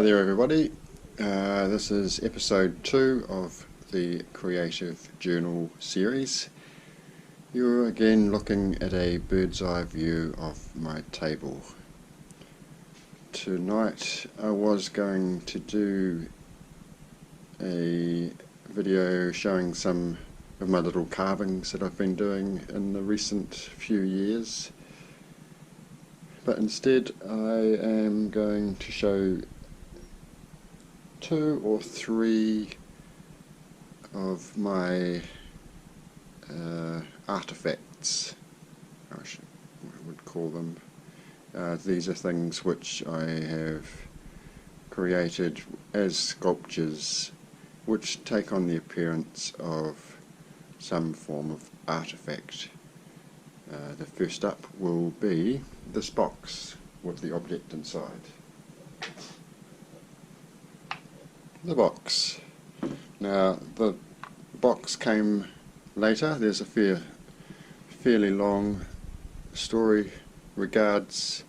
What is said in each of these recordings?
Hi there everybody, this is episode 2 of the Creative Journal series. You're again looking at a bird's eye view of my table. Tonight I was going to do a video showing some of my little carvings that I've been doing in the recent few years, but instead I am going to show 2 or 3 of my artifacts, I would call them. These are things which I have created as sculptures which take on the appearance of some form of artifact. The first up will be this box with the object inside. The box. Now the box came later. There's a fairly long story regards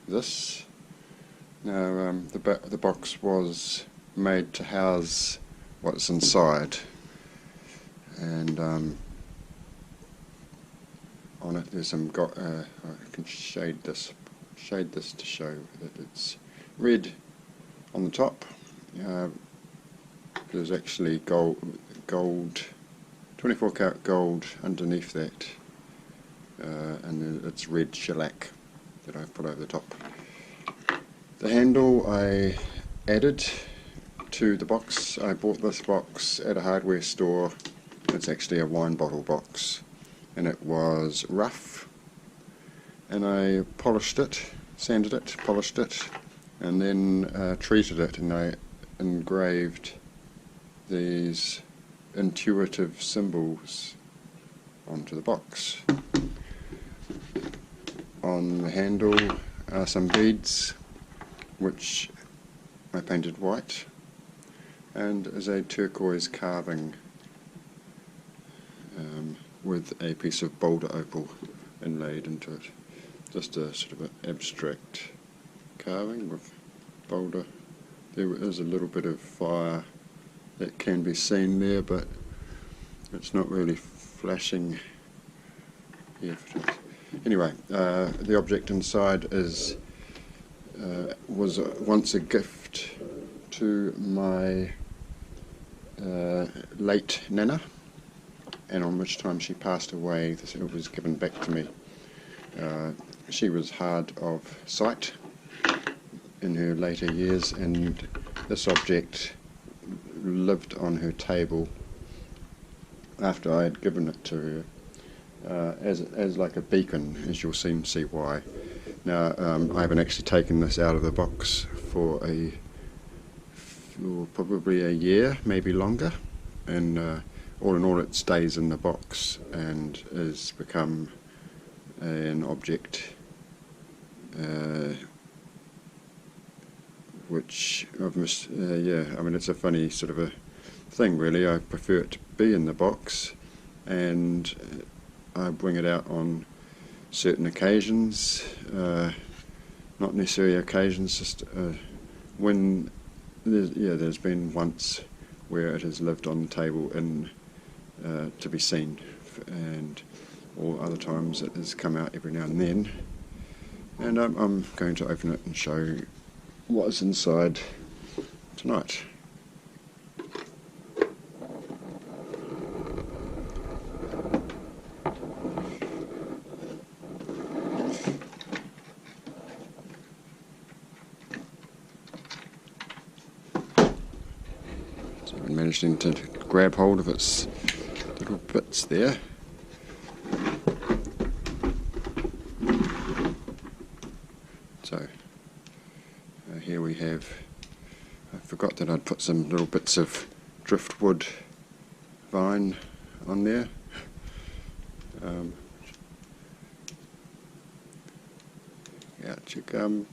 this. Now the box was made to house what's inside, and on it there's some I can shade this to show that it's red on the top. There's actually gold, 24 karat gold underneath that, and it's red shellac that I've put over the top. The handle I added to the box. I bought this box at a hardware store. It's actually a wine bottle box, and it was rough, and I polished it, sanded it, polished it, and then treated it, and I engraved these intuitive symbols onto the box. On the handle are some beads which I painted white, and is a turquoise carving with a piece of boulder opal inlaid into it. Just a sort of an abstract carving with boulder. There is a little bit of fire that can be seen there, but it's not really flashing here. Anyway, the object inside was once a gift to my late Nana, and on which time she passed away, it was given back to me. She was hard of sight in her later years, and this object lived on her table after I had given it to her as like a beacon, as you'll soon see why. Now I haven't actually taken this out of the box for probably a year, maybe longer, and all in all it stays in the box and has become an object which I've missed. Yeah, I mean, it's a funny sort of a thing really. I prefer it to be in the box, and I bring it out on certain occasions, not necessarily occasions, just when there's been once where it has lived on the table to be seen, and all other times it has come out every now and then. And I'm going to open it and show what is inside tonight. So I'm managing to grab hold of its little bits there. So here we have, I forgot that I'd put some little bits of driftwood vine on there. Out you come.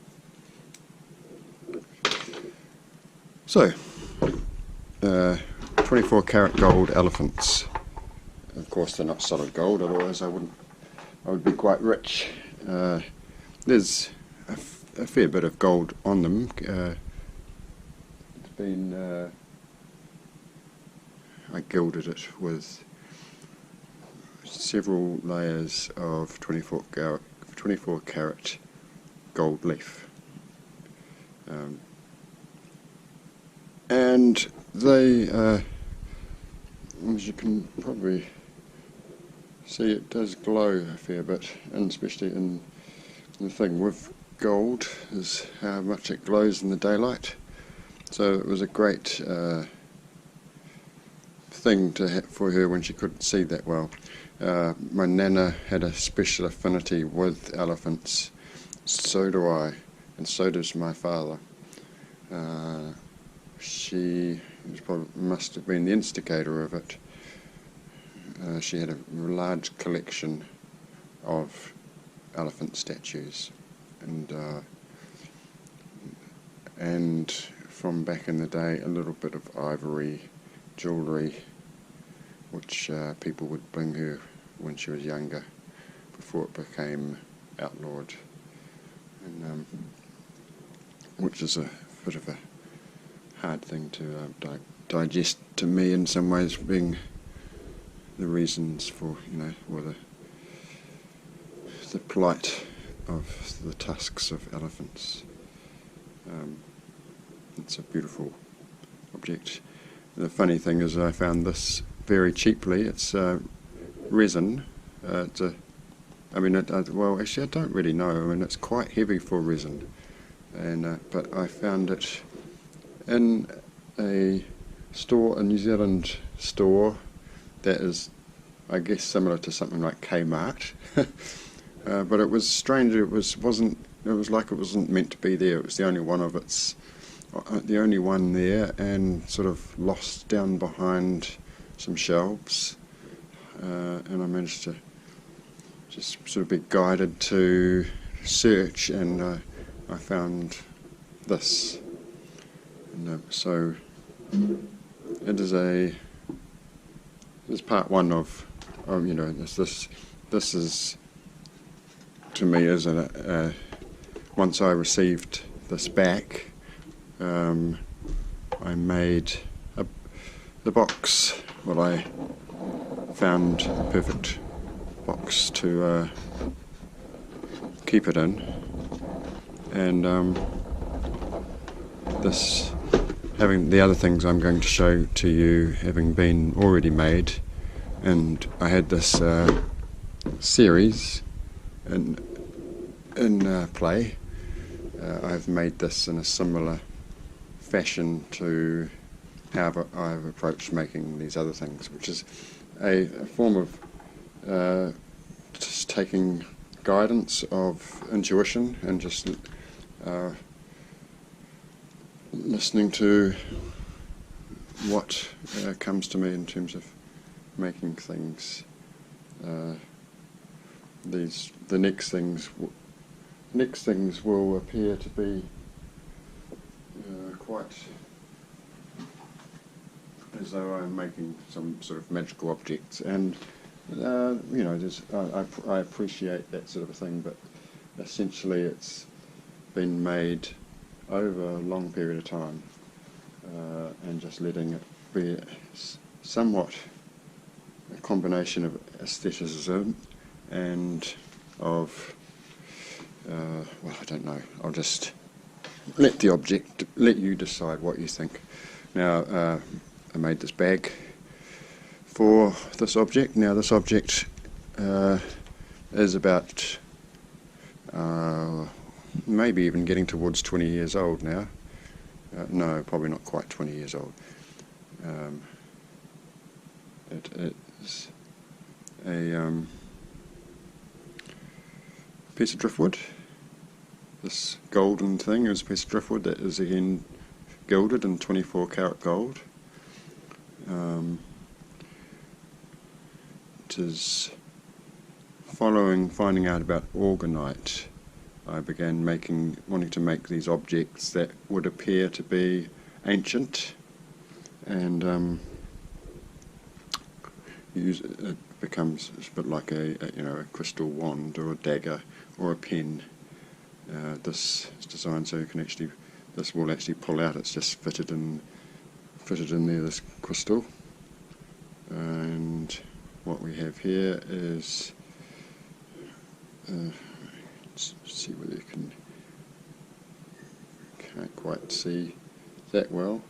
So 24 karat gold elephants. Of course they're not solid gold, otherwise I would be quite rich. There's a fair bit of gold on them. It's been I gilded it with several layers of 24 carat gold leaf, and they, as you can probably see, it does glow a fair bit, and especially in the thing with gold is how much it glows in the daylight. So it was a great thing to have for her when she couldn't see that well. My nana had a special affinity with elephants. So do I, and so does my father. She must have been the instigator of it. She had a large collection of elephant statues, and from back in the day, a little bit of ivory jewellery, which people would bring her when she was younger, before it became outlawed, and which is a bit of a hard thing to digest to me in some ways, being the reasons for, or the plight of the tusks of elephants. It's a beautiful object. The funny thing is, I found this very cheaply. It's resin. Well, actually, I don't really know. I mean, it's quite heavy for resin, and but I found it in a New Zealand store that is, I guess, similar to something like Kmart. But it was strange. It was like it wasn't meant to be there. It was the only one there, and sort of lost down behind some shelves. And I managed to just sort of be guided to search, and I found this. And so it is part one of this is, to me, is once I received this back, I made the box. Well, I found the perfect box to keep it in, and this, having the other things I'm going to show to you having been already made, and I had this series in play. I've made this in a similar fashion to how I've approached making these other things, which is a form of just taking guidance of intuition and just listening to what comes to me in terms of making things. The next things will appear to be quite as though I'm making some sort of magical objects, and I appreciate that sort of a thing, but essentially it's been made over a long period of time, and just letting it be somewhat a combination of aestheticism and of well, I don't know, I'll just let you decide what you think. Now, I made this bag for this object. Now, this object is about maybe even getting towards 20 years old now. No, probably not quite 20 years old. It is a piece of driftwood. This golden thing is a piece of driftwood that is again gilded in 24 karat gold. It is finding out about orgonite. I began wanting to make these objects that would appear to be ancient, and it becomes a bit like a crystal wand or a dagger or a pen, this is designed so you can actually, this will actually pull out. It's just fitted in there, this crystal. And what we have here is, let's see whether you can't quite see that well.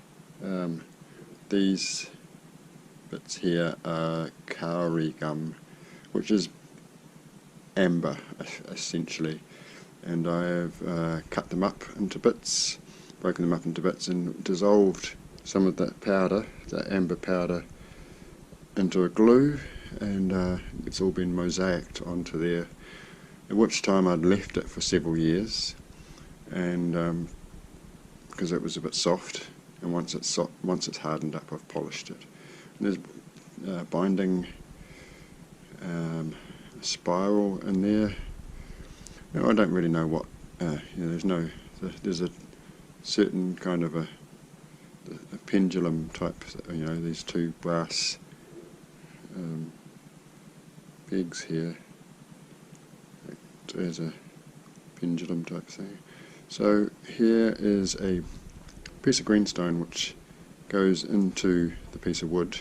These bits here are kauri gum, which is amber essentially, and I have cut them up into bits, broken them up into bits, and dissolved some of that powder, that amber powder, into a glue, and it's all been mosaicked onto there, at which time I'd left it for several years, and because it was a bit soft, and once it's hardened up, I've polished it. And there's binding spiral in there. Now, I don't really know what, there's a certain kind of a pendulum type, these two brass pegs here. There's a pendulum type thing. So here is a piece of greenstone which goes into the piece of wood,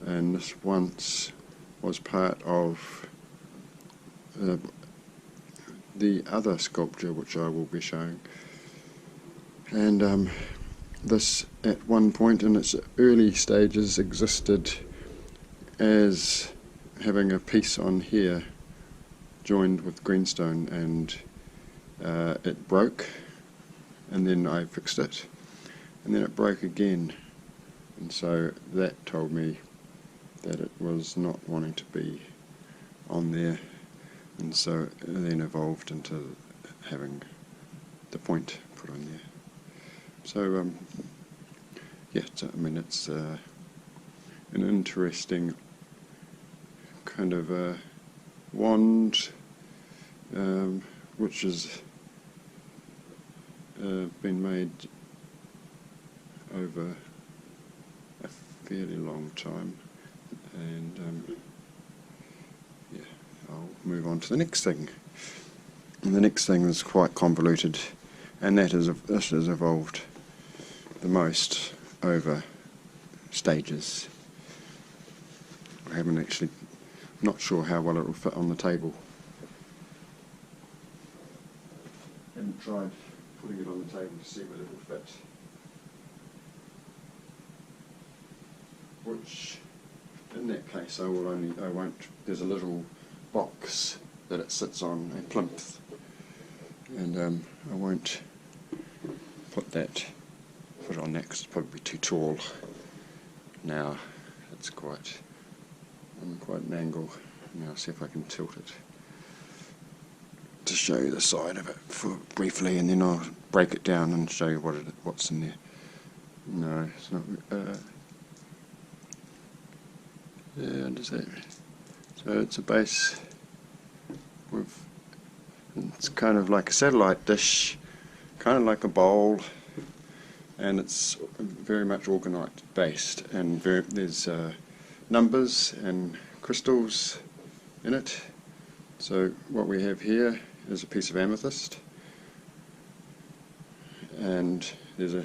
and this once was part of the other sculpture which I will be showing. And this at one point in its early stages existed as having a piece on here joined with greenstone, and it broke, and then I fixed it, and then it broke again, and so that told me that it was not wanting to be on there, and so it then evolved into having the point put on there. So yeah, it's an interesting kind of wand, which has been made over a fairly long time, and yeah, I'll move on to the next thing. And the next thing is quite convoluted, and this has evolved the most over stages. I haven't actually, not sure how well it will fit on the table. I haven't tried putting it on the table to see whether it will fit. Which, in that case, I won't, there's a little box that it sits on, a plinth, and I won't put it on that because it's probably too tall. Now it's quite, I'm quite an angle. Now see if I can tilt it to show you the side of it briefly, and then I'll break it down and show you what's in there. No, it's not. Yeah, does that? So it's a base with, it's kind of like a satellite dish, kind of like a bowl, and it's very much orgonite based, and there's numbers and crystals in it. So what we have here is a piece of amethyst, and there's a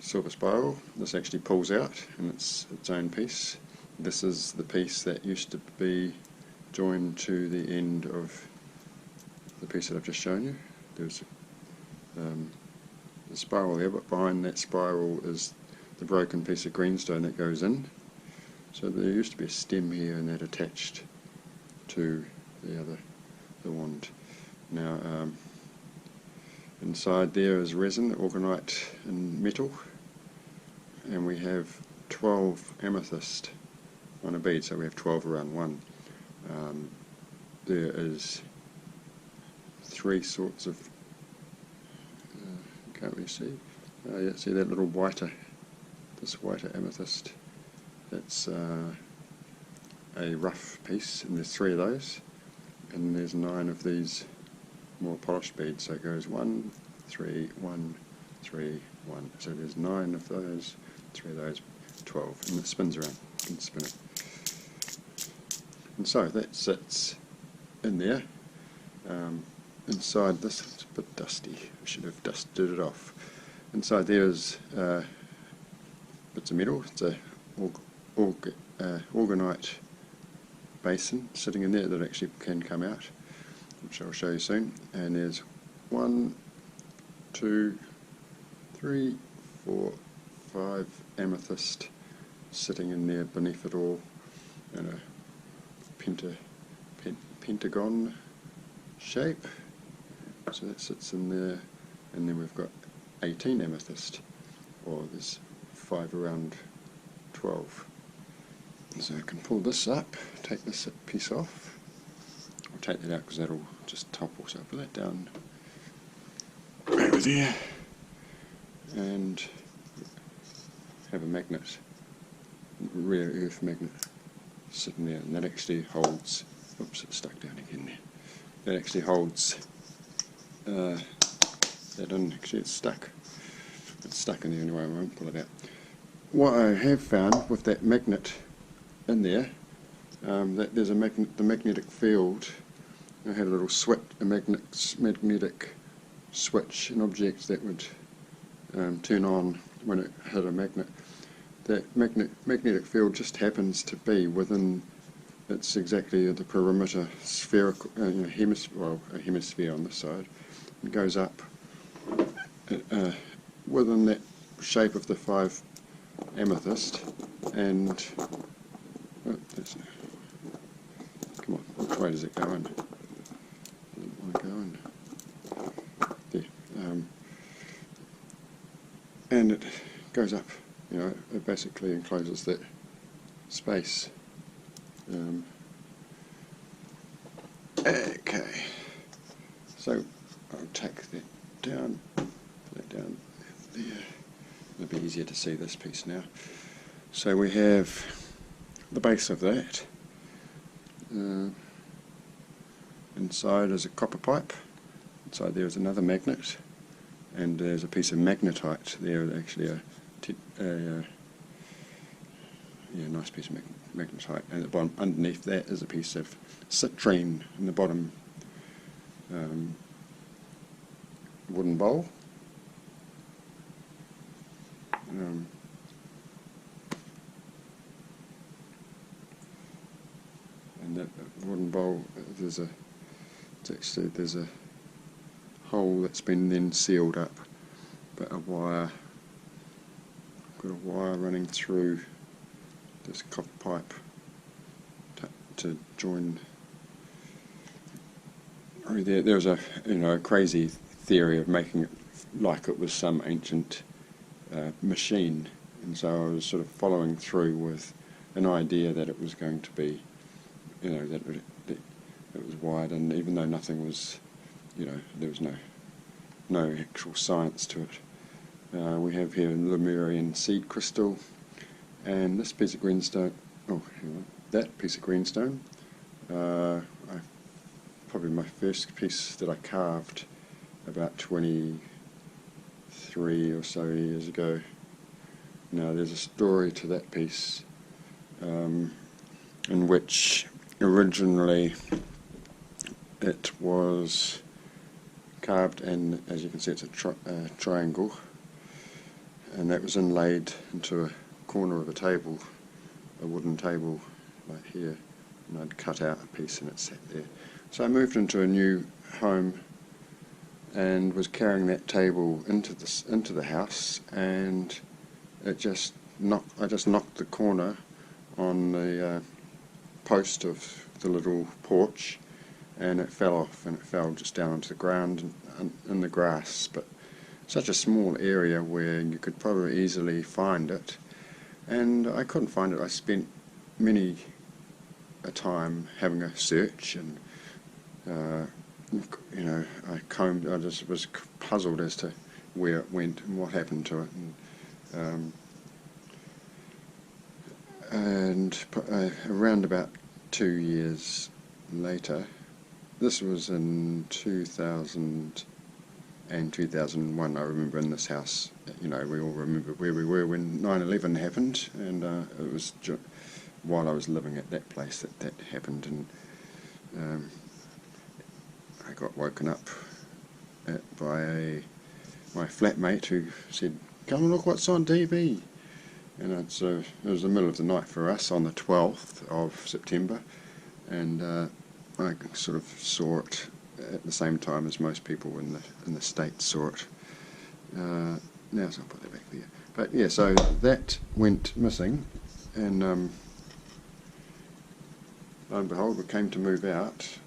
silver spiral. This actually pulls out, and it's its own piece. This is the piece that used to be joined to the end of the piece that I've just shown you. There's the spiral there, but behind that spiral is the broken piece of greenstone that goes in. So there used to be a stem here, and that attached to the wand. Now inside there is resin, orgonite and metal, and we have 12 amethyst on a bead, so we have 12 around one. There is three sorts of, can't really see, yeah, see that little whiter, this whiter amethyst, that's a rough piece, and there's 3 of those, and there's 9 of these more polished beads, so it goes 1, 3, 1, 3, 1, so there's 9 of those, 3 of those, 12, and it spins around, you can spin it. And so that sits in there, inside this, it's a bit dusty, I should have dusted it off. Inside there is bits of metal. It's a orgonite basin sitting in there that actually can come out, which I'll show you soon. And there's 1, 2, 3, 4, 5 amethyst sitting in there beneath it all in a pentagon shape. So that sits in there, and then we've got 18 amethyst, or there's 5 around 12. So I can pull this up, take this piece off. I'll take that out because that'll just topple, so I'll put that down over there and have a magnet, rare earth magnet sitting there, and that actually holds, oops, it's stuck down again there, that actually holds that in, actually it's stuck in there anyway, I won't pull it out. What I have found with that magnet in there, that there's the magnetic field. I had a little switch, a magnetic switch, an object that would turn on when it hit a magnet. That magnetic field just happens to be within, it's exactly the perimeter spherical, a hemisphere on this side. It goes up within that shape of the 5 amethyst, and come on, which way does it go in? Doesn't want to go in. There. And it goes up, you know, it basically encloses that space. Okay, so I'll take that down, put that down there. It'll be easier to see this piece now. So we have the base of that. Inside is a copper pipe. Inside there is another magnet, and there's a piece of magnetite there, actually nice piece of magnetite. And at the bottom, underneath that is a piece of citrine in the bottom wooden bowl. And that wooden bowl, there's a hole that's been then sealed up, but a wire, got a wire running through this copper pipe to join. There was a crazy theory of making it like it was some ancient machine, and so I was sort of following through with an idea that it was going to be, that it was wired, and even though nothing was, there was no actual science to it. We have here Lemurian seed crystal, and this piece of greenstone. Oh, hang on, that piece of greenstone. Probably my first piece that I carved about 23 or so years ago. Now there's a story to that piece, in which originally it was carved, and as you can see it's a triangle, and that was inlaid into a corner of a table, a wooden table like here, and I'd cut out a piece and it sat there. So I moved into a new home and was carrying that table into the house, and I just knocked the corner on the post of the little porch, and it fell off, and it fell just down onto the ground and in the grass, but such a small area where you could probably easily find it, and I couldn't find it. I spent many a time having a search, and I just was puzzled as to where it went and what happened to it, and around about 2 years later, this was in 2000 and 2001, I remember in this house, we all remember where we were when 9/11 happened, and it was while I was living at that place that happened, and I got woken up by my flatmate who said, "Come and look what's on TV." And it was the middle of the night for us on the 12th of September, and I sort of saw it at the same time as most people in the States saw it. Now, so I'll put that back there. But yeah, so that went missing, and lo and behold, we came to move out,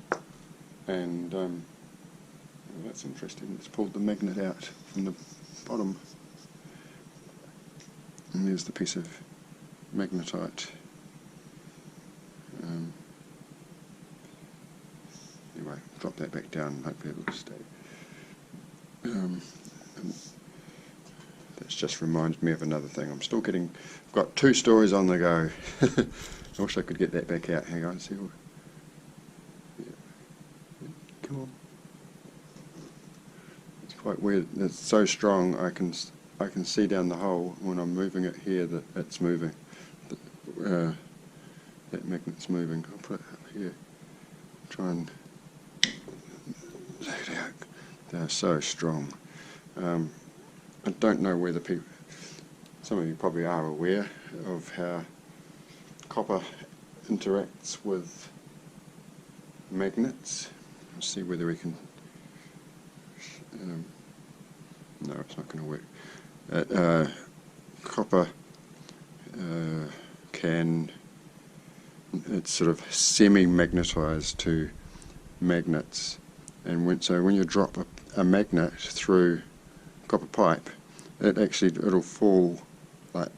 and well, that's interesting. It's pulled the magnet out from the bottom, and there's the piece of magnetite. Anyway, drop that back down, hopefully it'll stay. And that just reminds me of another thing. I've got 2 stories on the go. I wish I could get that back out. Hang on, see. Yeah. Come on. It's quite weird. It's so strong. I can see down the hole when I'm moving it here that it's moving. That magnet's moving. I'll put it up here. Try and. They're so strong. I don't know whether some of you probably are aware of how copper interacts with magnets. Let's see whether we can. No, it's not going to work. Copper it's sort of semi-magnetized to magnets, and so when you drop a magnet through copper pipe, it'll fall like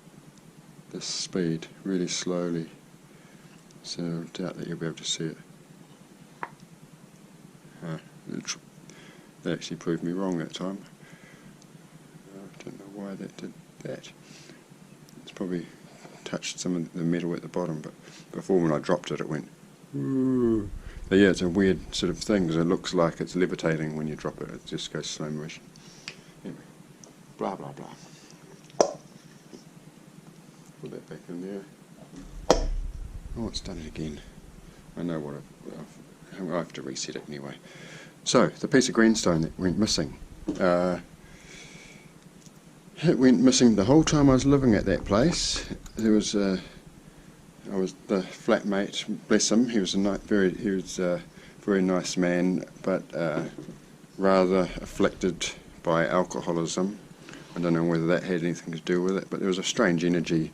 this speed, really slowly. So I doubt that you'll be able to see it. That actually proved me wrong that time. I don't know why that did that. It's probably touched some of the metal at the bottom, but before, when I dropped it, it went. Ooh. But yeah, it's a weird sort of thing, because it looks like it's levitating when you drop it. It just goes slow motion. Anyway, blah blah blah. Put that back in there. Oh, it's done it again. I know what I have to reset it anyway. So, the piece of greenstone that went missing. It went missing the whole time I was living at that place. There was I was the flatmate, bless him. He was a very nice man, but rather afflicted by alcoholism. I don't know whether that had anything to do with it, but there was a strange energy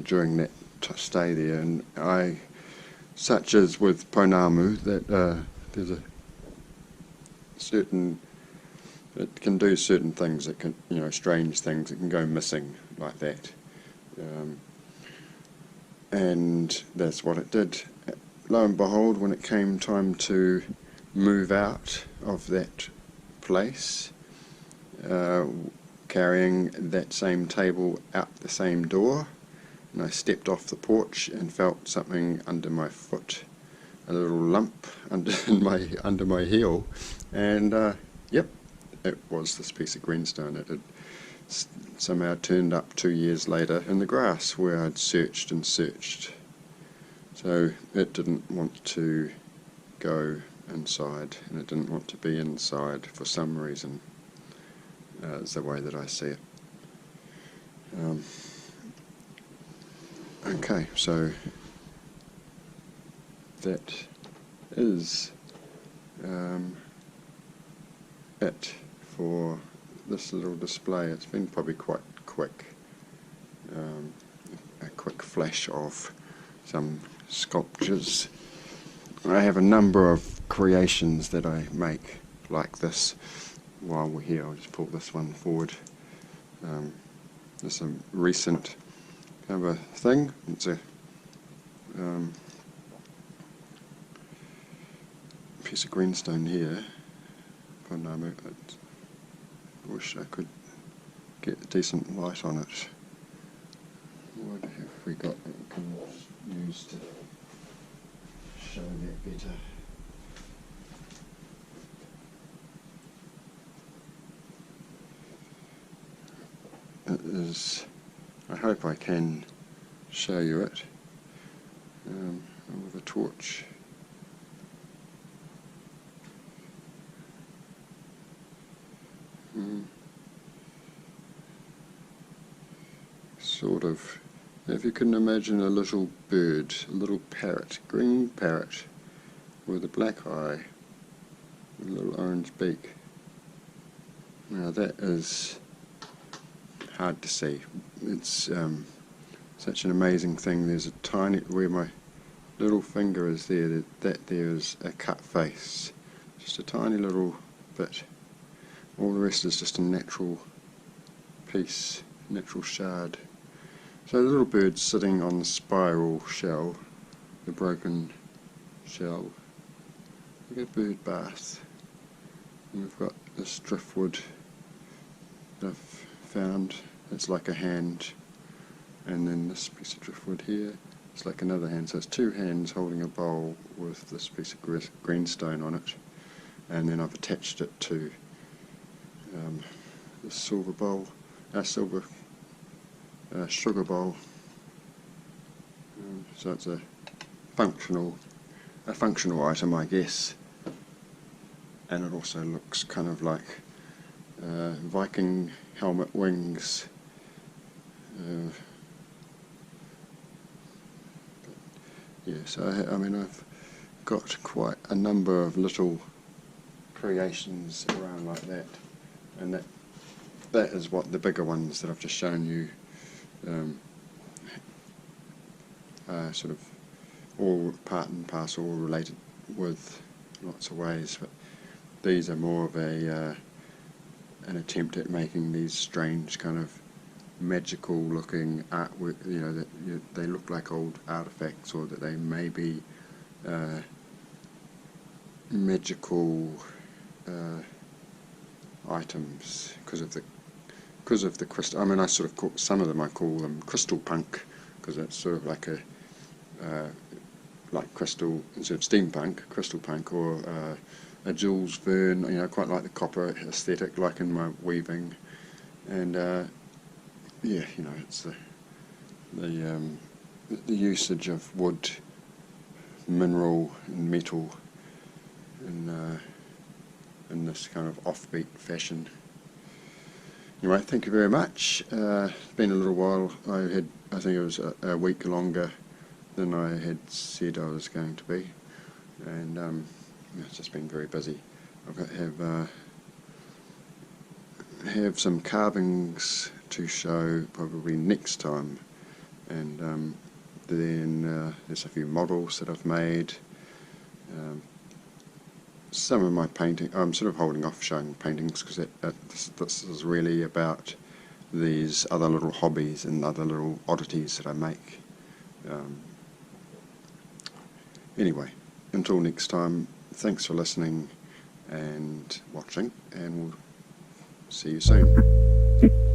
during that stay there, and such as with Pounamu, that there's a certain. It can do certain things. It can, strange things. It can go missing like that, and that's what it did. Lo and behold, when it came time to move out of that place, carrying that same table out the same door, and I stepped off the porch and felt something under my foot, a little lump under my heel, and yep. It was this piece of greenstone. It had somehow turned up 2 years later in the grass where I'd searched and searched. So it didn't want to go inside, and it didn't want to be inside for some reason. It's the way that I see it. Okay, so that is it for this little display. It's been probably quite quick, a quick flash of some sculptures. I have a number of creations that I make like this. While we're here, I'll just pull this one forward. It's a recent kind of a thing. It's a piece of greenstone here. I wish I could get decent light on it. What have we got that we can use to show that better? It is, I hope I can show you it with a torch. Sort of, if you can imagine a little bird, a little parrot, green parrot with a black eye, with a little orange beak. Now that is hard to see. It's such an amazing thing. There's a tiny, where my little finger is there, that there is a cut face. Just a tiny little bit. All the rest is just a natural piece, natural shard. So the little bird's sitting on the spiral shell, the broken shell. Look at bird bath. And we've got this driftwood that I've found. It's like a hand. And then this piece of driftwood here, it's like another hand. So it's two hands holding a bowl with this piece of greenstone on it. And then I've attached it to this silver bowl, sugar bowl. So it's a functional item, I guess. And it also looks kind of like Viking helmet wings. Yeah, so I mean I've got quite a number of little creations around like that, and that is what the bigger ones that I've just shown you are sort of all part and parcel, all related with lots of ways, but these are more of an attempt at making these strange kind of magical looking artwork, you know, that they look like old artifacts, or that they may be magical items because of the crystal. I mean, I sort of call some of them, I call them crystal punk, because it's sort of like a like crystal, instead of steampunk, crystal punk, or a Jules Verne. You know, quite like the copper aesthetic, like in my weaving, and yeah, you know, it's the usage of wood, mineral, and metal in this kind of offbeat fashion. Anyway, thank you very much. It's been a little while. I think it was a week longer than I had said I was going to be, and it's just been very busy. I've got to have some carvings to show probably next time, and then there's a few models that I've made. Some of my painting, I'm sort of holding off showing paintings because this is really about these other little hobbies and other little oddities that I make. Anyway, until next time, thanks for listening and watching, and we'll see you soon.